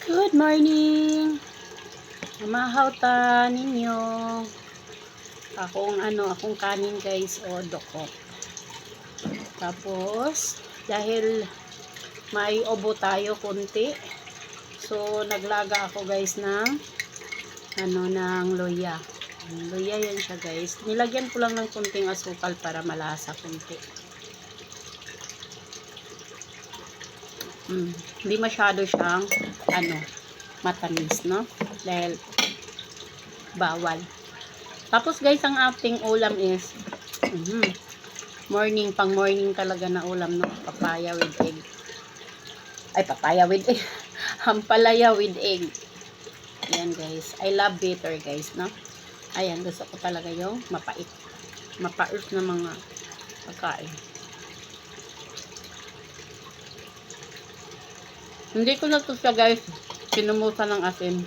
Good morning! Namahaw ta ninyo. Akong kanin guys o doko. Tapos, dahil may obo tayo konti. So, naglaga ako guys ng ng luya. Luya yan siya guys. Nilagyan ko lang ng konting asukal para malasa konti. Hindi masyado siyang matamis, no? Dahil bawal. Tapos guys, ang ating ulam is pang morning talaga na ulam, no? Papaya with egg. Ay, papaya with egg. Hampalaya with egg. Ayan guys. I love bitter guys, no? Ayan, gusto ko talaga yung mapait. Mapait na mga pagkain. Hindi ko na to siya guys sinumusan ng asin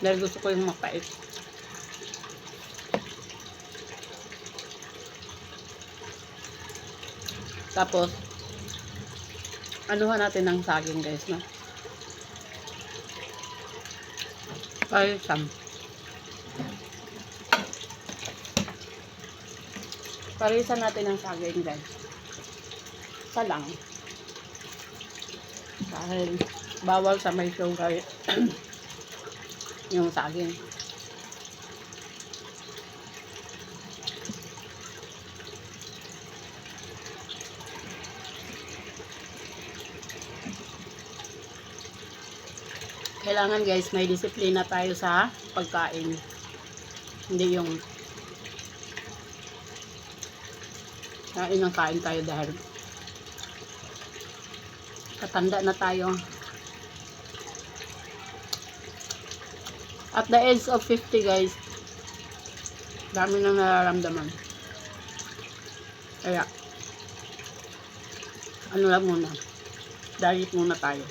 dahil gusto ko yung mapait. Tapos anuhan natin ng saging guys, no? Parisan natin ng saging guys. Isa lang. Dahil bawal sa may sugar yung saging. Kailangan guys may disiplina tayo sa pagkain. Hindi yung kain tayo dahil katanda na tayo. At the age of 50 guys, dami nang nararamdaman. Kaya lang muna, diet muna tayo.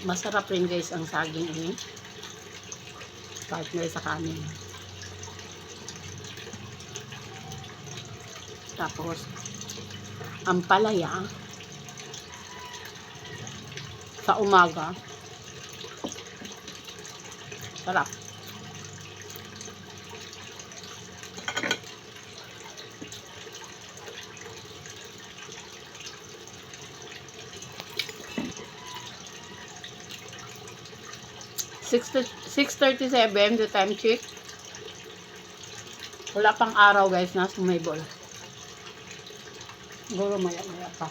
Masarap rin guys ang saging ini. Partner sa kanin. Tapos ang palaya sa umaga. Sarap. Six 6:37 the time check. Wala pang araw guys na sumibol. Siguro maya pa.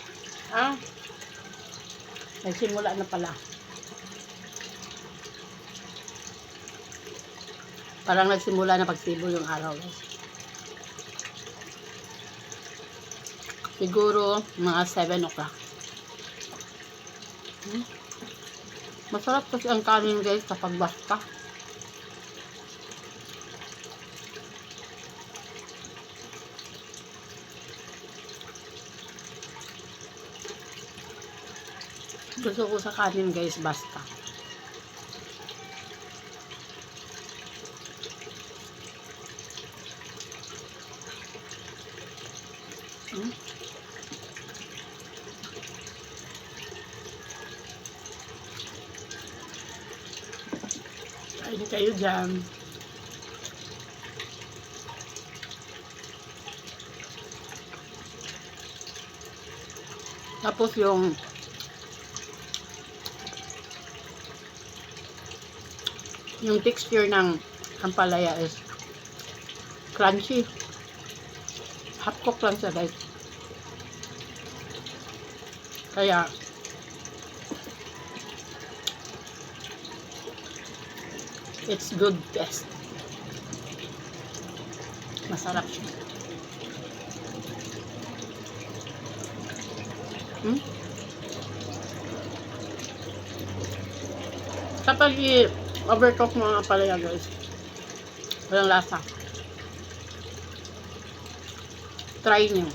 Nagsimula na pala. Parang nagsimula na pagsibol yung araw guys. Siguro mga 7 o'clock. Masarap kasi ang kanin guys kapag basta. Gusto ko sa kanin guys basta. Kain kayo dyan. Tapos yung texture ng ampalaya is crunchy. Half cook lang siya guys. Kaya it's good best. Masarap siya. Kapag i-overcook mo ang palaya guys, walang lasa. Try nyo.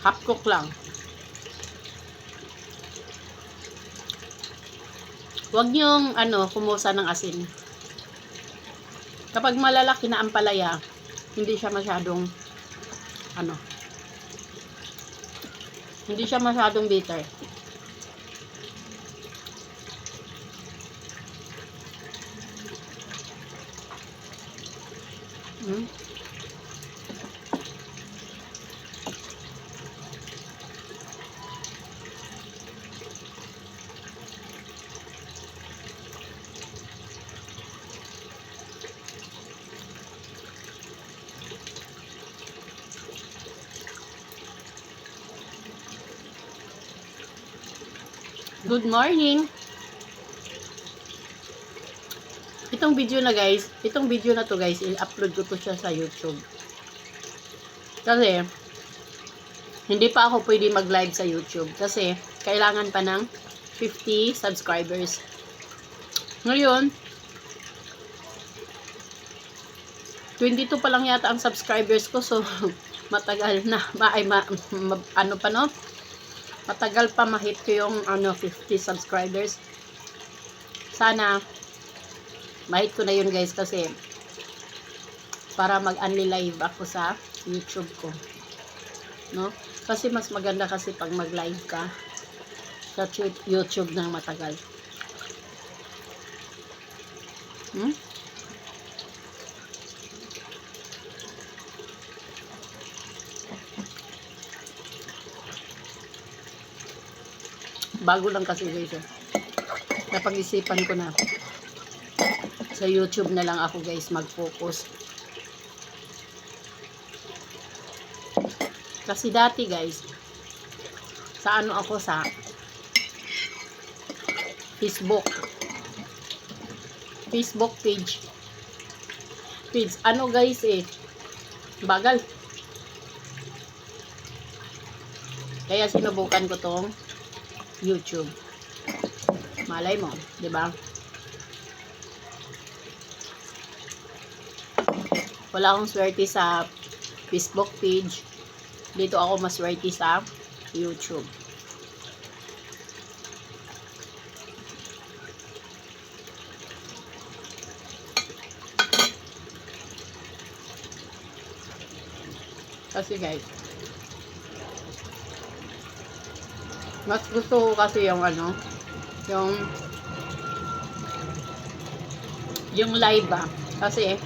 Half cook lang. Huwag niyong kumusa ng asin. Kapag malalaki na ampalaya, hindi siya masyadong hindi siya masyadong bitter. Hmm? Good morning. Itong video na to guys, i-upload ko to siya sa YouTube. Kasi hindi pa ako pwede mag-live sa YouTube kasi kailangan pa ng 50 subscribers. Ngayon, 22 pa lang yata ang subscribers ko, so matagal na matagal pa ma-hit ko yung 50 subscribers. Sana ma-hit ko na yun guys, kasi para mag-only live ako sa YouTube ko, no? Kasi mas maganda kasi pag mag-live ka sa YouTube ng matagal. Bago lang kasi guys. Napag-isipan ko na sa YouTube na lang ako guys mag-focus. Kasi dati guys, sa ako sa Facebook page guys bagal. Kaya sinubukan ko tong YouTube. Malay mo, 'di ba? Wala akong swerte sa Facebook page. Dito ako maswerte sa YouTube. Kasi guys, mas gusto ko kasi yung yung live kasi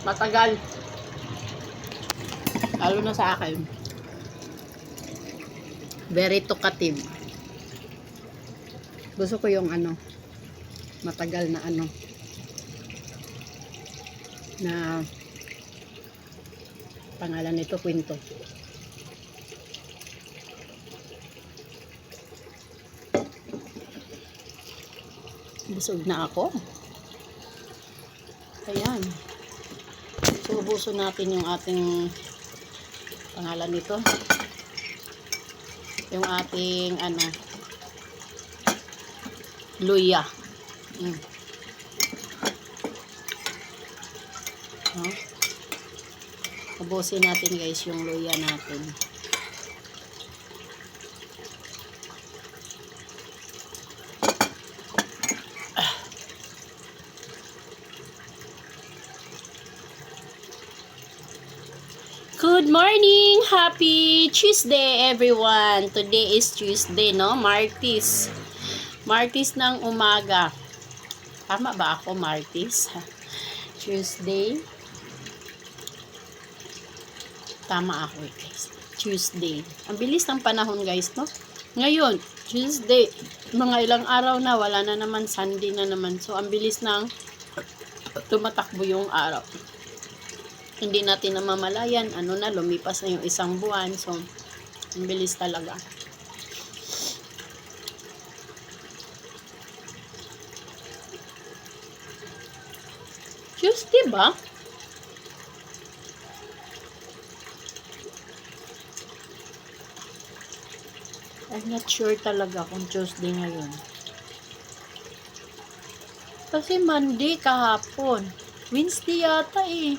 matagal, lalo na sa akin, very talkative. Gusto ko yung matagal na na pangalan nito, kwento. Busog na ako. Ayan. So, ubuso natin yung ating pangalan nito. Yung ating luya. Ubusin natin guys yung luya natin. Good morning! Happy Tuesday everyone! Today is Tuesday, no? Martes. Martes ng umaga. Tama ba ako, Martes? Tuesday. Tama ako guys. Tuesday. Ang bilis ng panahon guys, no? Ngayon, Tuesday. Mga ilang araw na, wala na naman, Sunday na naman. So, ang bilis ng tumatakbo yung araw. Hindi natin namamalayan, lumipas na yung isang buwan. So, ang bilis talaga. Tuesday ba? I'm not sure talaga kung Tuesday ngayon. Kasi Monday kahapon. Wednesday yata eh.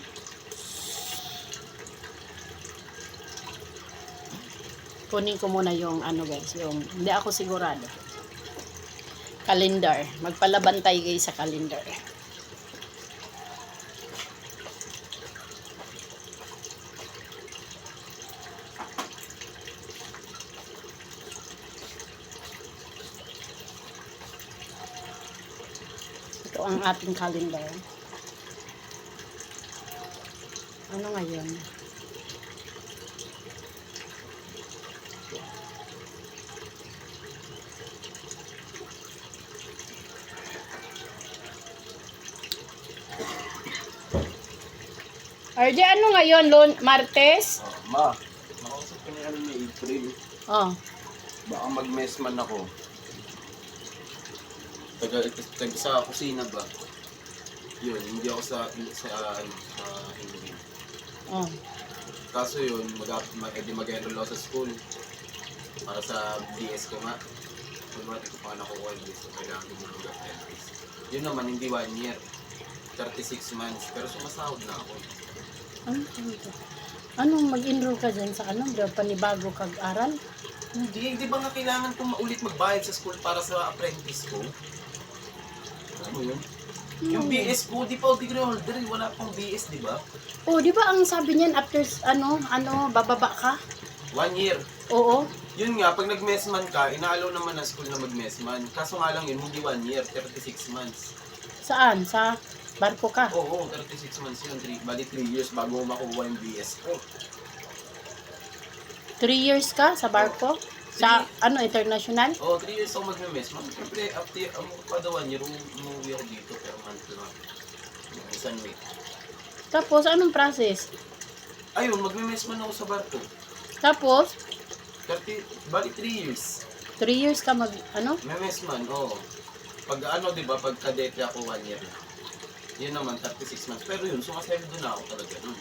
Kunin ko muna yung guys, yung hindi ako sigurado. Calendar. Magpalabantay guys sa calendar. Ito ang ating calendar. Ano ngayon? RJ, ano ngayon? Martes? Ma, nakausap ko na ni April. Oh. Baka mag-mess man ako. Taga sa kusina ba? Yun, hindi ako sa hindi. Oh. Kaso yun, mag-enroll ako sa school. Para sa BS ko nga. Kung bakit ko pa nakukuha yung BS ko, kailangan ko mag-apprentice. Yun naman, hindi 1 year. 36 months. Pero sumasahod na ako. Anong mag-enroll ka dyan sa ano? Panibago kag-aral? Hindi, di ba nga kailangan kong maulit magbayad sa school para sa apprentice ko? Ano yun? Yung BS ko, di pa ako degree holder, wala pang BS, di ba? Oh, di ba ang sabi niyan after bababa ka? 1 year. Oo. Yun nga, pag nag-messman ka, inaalaw naman na school na mag-messman. Kaso nga lang yun, hindi 1 year, 36 months. Saan? Sa barko ka? Oo, 36 months yun. Bali 3 years bago makuha yung BS ko. 3 years ka sa barko? Sa international? Oo, 3 years ako mag-messman. Siyempre, after kada 1 year, umuwi ako dito per month lang. Isang week. Tapos, anong process? Ayun, mag-messman ako sa barko. Tapos, Bali 3 years. 3 years ka Messman, oo. Pag di ba, pag kadete ako 1 year na. Yun naman, 36 months. Pero yun, sumasayado na ako talaga nun.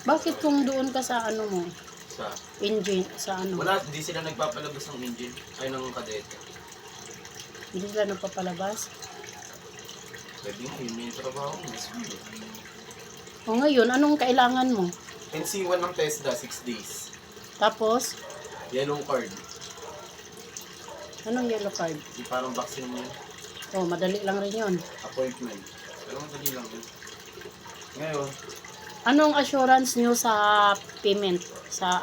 Bakit kung doon ka sa mo? Sa Engine, sa wala, hindi sila nagpapalabas ng engine. Ay, ng kadete. Hindi sila nagpapalabas? Pwede nga, yun may trabaho. O ngayon, anong kailangan mo? NC1 ng TESDA, 6 days. Tapos, Yellow card. anong yellow card? Yung parang vaccine niya. Oh, madali lang rin yun. Appointment. Pero madali lang yun. Ngayon, Anong assurance nyo sa payment? Sa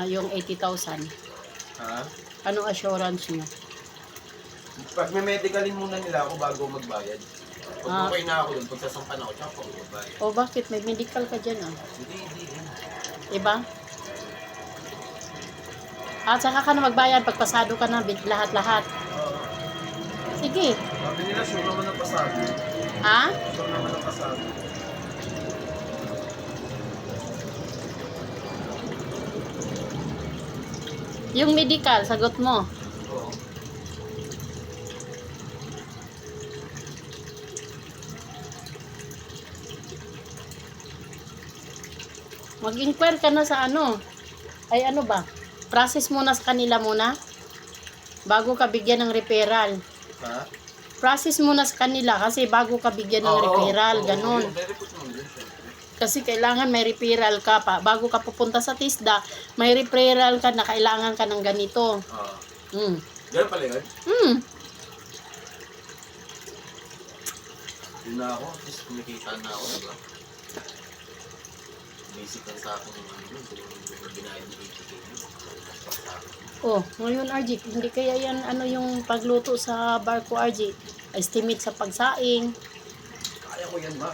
yung 80,000? ha? Anong assurance nyo? Pag may medicalin muna nila ako bago magbayad. Pag okay na ako dun, pag sasampan ako, tsaka ako magbayad. O bakit? May medical ka dyan Hindi. Diba? At saka ka na magbayad pag pasado ka na lahat-lahat. Sige. Sabi nila, sure naman ang pasado. Ha? Sure naman ang pasado. Yung medical, sagot mo. Oo. Mag-inquire ka na sa Ay ba? Process muna sa kanila muna. Bago ka bigyan ng referral. Ha? Process muna sa kanila kasi bago ka bigyan ng referral. Ganon. Kasi kailangan may referral ka pa. Bago ka pupunta sa TISDA, may referral ka na kailangan ka ng ganito. Ganun pala yun? Yun na ako. At least kumikita na ako, diba? Basic lang sa akin yung kung binayad ni HK. Oh, ngayon RG, hindi kaya yan yung pagluto sa barko RG? Estimate sa pagsaing. Kaya ko yan ba?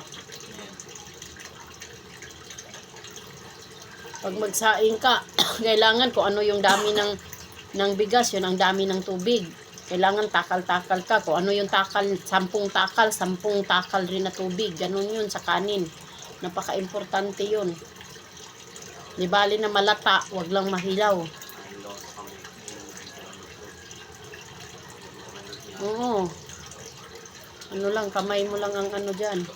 Pag magsaing ka, kailangan kung ano yung dami ng bigas, yun ang dami ng tubig. Kailangan takal-takal ka. Kung ano yung takal, 10 takal rin na tubig. Ganun yun sa kanin. Napaka-importante yun. Di bali na malata, wag lang mahilaw. Oo. Kamay mo lang ang dyan.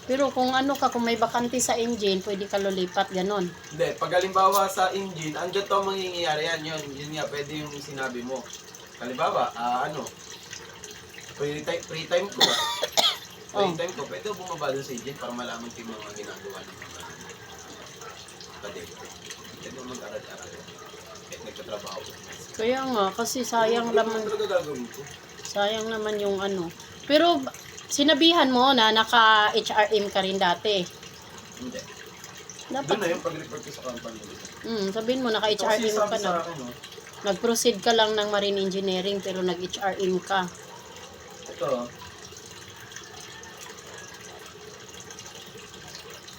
Pero kung kung may bakante sa engine, pwede ka lulipat, ganon. Hindi, pag halimbawa sa engine, andyan to mangyayari yan, yun nga, pwede yung sinabi mo. Halimbawa, free time ko. Free time ko, pwede bumaba doon sa engine para malaman ko yung mga ginagawa ng mga kadete. Pwede mo mag-aral-aral. kahit nagtatrabaho ko. Kaya nga, kasi sayang Ano naman, talaga gagawin ko? sayang naman yung ano. Pero, sinabihan mo na naka-HRM ka rin dati. Hindi. Dapat, Doon na yung pag-report ko sa company. sabihin mo, Kasi naka-HRM sabi ka sa na. akin, no, Nag-proceed ka lang ng marine engineering, pero nag-HRM ka. ito,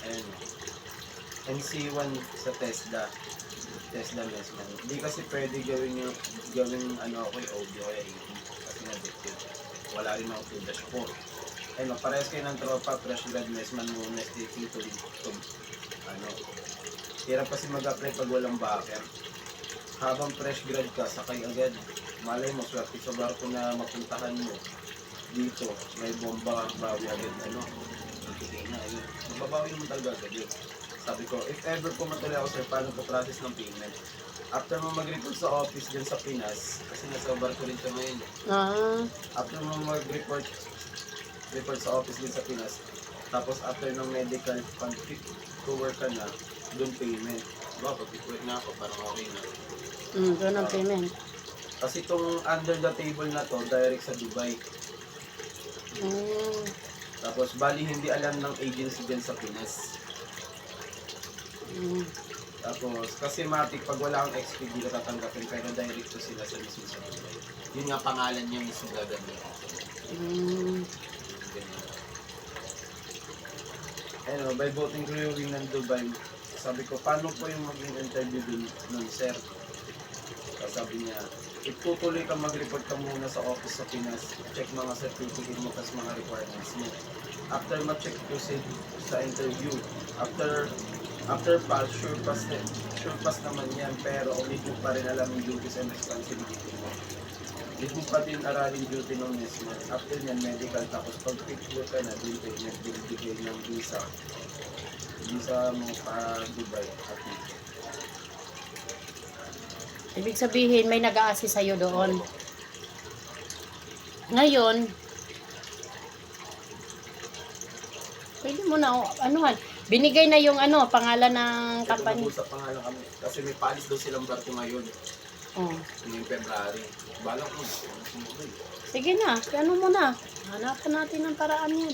ayun, MC1 sa Tesla Mesman. Hindi kasi pwede gawin ano ako yung audio kaya 80 kasi na-addicted. Wala rin ako to dash 4. Ayun, parehas kayo ng tropa, fresh grad Mesman muna stating to ano. Hirap kasi mag-apply pag walang backer. Habang fresh grad ka, sakay agad. Malay mo, swerte sa barko na mapuntahan mo. Dito, may bomba, bawi agad, ano. Hindi na, ayun. Mababawi mo talaga agad yun. Sabi ko, if ever pumatuloy ako sir, paano po process ng payment? After mo mag-report sa office dyan sa Pinas, kasi nasa barko rin siya ngayon. Ah, After mo mag-report sa office din sa Pinas, tapos after ng medical, pag fit to work ka na, doon payment. Diba, pag fit work na ako, parang okay na. doon ang payment. Kasi itong under the table na to, direct sa Dubai. Mm, Tapos, bali hindi alam ng agency dyan sa Pinas. mm, Tapos, kasi matik, pag wala kang XP, di ka tatanggapin, pero direct to sila sa mismo sa Dubai. Yun nga pangalan niya, mismo gaganyan. mm. Ganyan. Ano, by voting reviewing ng Dubai, sabi ko, paano po yung maging interview dun nun, sir? Tapos sabi niya, itutuloy ka mag-report ka muna sa office sa Pinas, check mga certificate mo, tas mga requirements mo. After ma-check proceed sa interview, after pass, sure pass naman yan, pero hindi mo pa rin alam yung duties and responsibility mo. Hindi mo pa din aralin duty ng next month. After yan, medical, tapos pag fit ka na, din payment, bibigay ng visa mo pa Dubai at dito. Ibig sabihin, may nag-a-assist sa'yo doon. Ngayon, pwede mo na, anuhan, binigay na yung pangalan ng Kaya company. nag-usap pa nga lang kami, kasi may paalis daw silang barko ngayon, Oh. ngayong February. Balak mo, sumubay. Sige na, ano mo na. Hanapan natin ng paraan yan.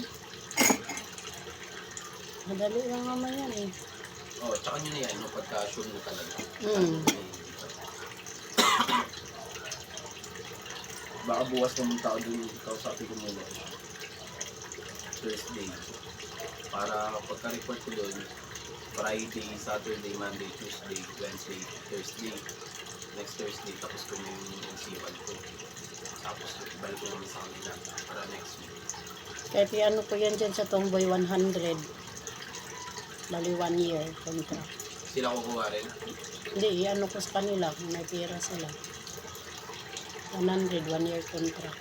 Madali lang naman yan eh. Oh, tsaka nyo na yan, no, pagka-sure mo talaga. Mm. Baka bukas pumunta ako dun, kausapin ko muna. Thursday. Para pagka-report ko dun, Friday, Saturday, Monday, Tuesday, Wednesday, Thursday. Next Thursday, tapos ko na yung NC1 ko. Tapos balik ko naman sa kanila para next week. Kahit ano ko yan dyan sa Tomboy 100. Bali 1 year contract. Sila kukuha rin. Hindi, ano ko sa kanila kung may pera sila. 100, 1 year contract.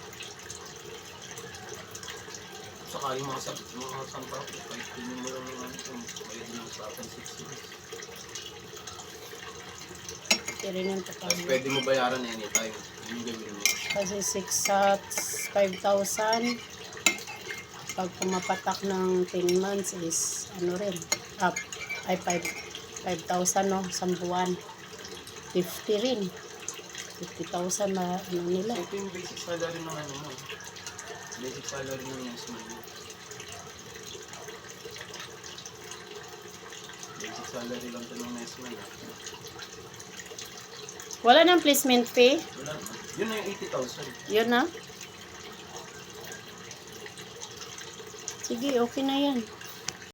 Saka yung mga sampang ko, kahit pinin mo lang ng ano kung pwede lang sa akin 6 months. Kaya rin yung Tapos kapag. pwede mo bayaran anytime. Yung gawin mo. Kasi 6 sats, 5,000. Pag pumapatak ng 10 months is ano rin, up. Ay 5,000 no, isang buwan. 50 rin. 50,000 na ano nila. So ito yung basic salary ng ano mo. Basic salary ng next month mo. Basic salary lang ito ng next month. Wala nang placement fee. Wala na. Yun na yung 80,000. Yun na. Sige, okay na yan.